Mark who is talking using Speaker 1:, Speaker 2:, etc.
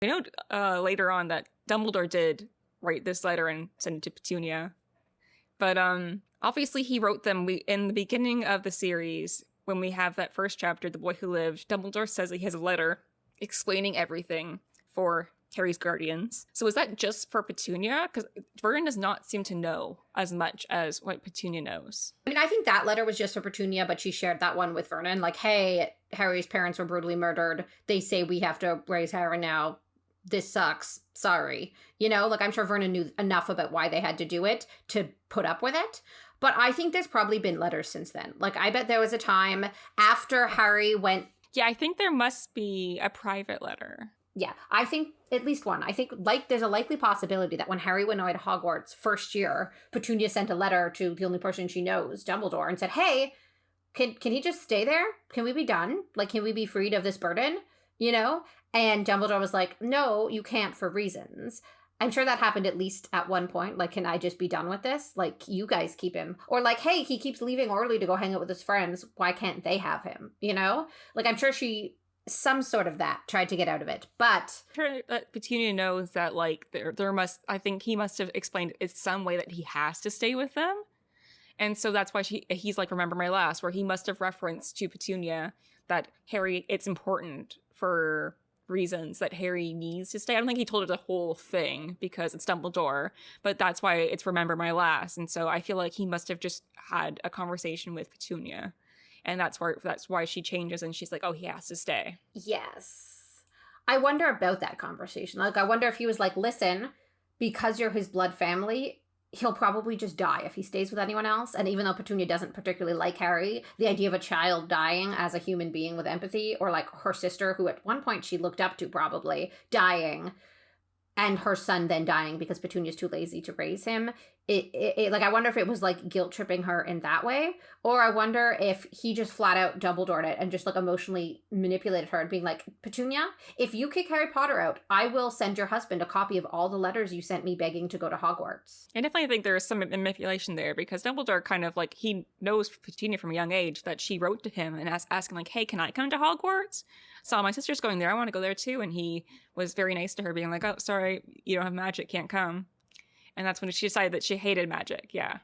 Speaker 1: I know later on that Dumbledore did write this letter and send it to Petunia. But obviously he wrote them in the beginning of the series. When we have that first chapter, The Boy Who Lived, Dumbledore says he has a letter explaining everything for Harry's guardians. So is that just for Petunia? Because Vernon does not seem to know as much as what Petunia knows.
Speaker 2: I mean, I think that letter was just for Petunia, but she shared that one with Vernon. Like, hey, Harry's parents were brutally murdered. They say we have to raise Harry now. This sucks. Sorry. You know, like, I'm sure Vernon knew enough about why they had to do it to put up with it. But I think there's probably been letters since then. Like, I bet there was a time after Harry went...
Speaker 1: Yeah, I think there must be a private letter.
Speaker 2: Yeah, I think at least one. I think there's a likely possibility that when Harry went away to Hogwarts first year, Petunia sent a letter to the only person she knows, Dumbledore, and said, hey, can he just stay there? Can we be done? Like, can we be freed of this burden? You know? And Dumbledore was like, no, you can't for reasons. I'm sure that happened at least at one point. Like, can I just be done with this? Like, you guys keep him. Or like, hey, he keeps leaving early to go hang out with his friends. Why can't they have him? You know? Like, I'm sure some sort of that tried to get out of it. But
Speaker 1: I'm sure that Petunia knows that, like, I think he must have explained it's some way that he has to stay with them. And so that's why he's like, remember my last, where he must have referenced to Petunia that Harry, it's important for reasons that Harry needs to stay. I don't think he told her the whole thing because it's Dumbledore, but that's why it's remember my last. And so I feel like he must have just had a conversation with Petunia, and that's why she changes and she's like, oh, he has to stay.
Speaker 2: Yes. I wonder about that conversation. Like, I wonder if he was like, listen, because you're his blood family, he'll probably just die if he stays with anyone else. And even though Petunia doesn't particularly like Harry, the idea of a child dying as a human being with empathy, or like her sister, who at one point she looked up to probably, dying, and her son then dying because Petunia's too lazy to raise him. Like, I wonder if it was like guilt tripping her in that way, or I wonder if he just flat out Dumbledored it and just like emotionally manipulated her and being like, Petunia, if you kick Harry Potter out, I will send your husband a copy of all the letters you sent me begging to go to Hogwarts.
Speaker 1: I definitely think there is some manipulation there, because Dumbledore kind of like, he knows Petunia from a young age that she wrote to him and asking like, hey, can I come to Hogwarts? Saw my sister's going there, I want to go there too. And he was very nice to her, being like, oh, sorry, you don't have magic, can't come. And that's when she decided that she hated magic. Yeah.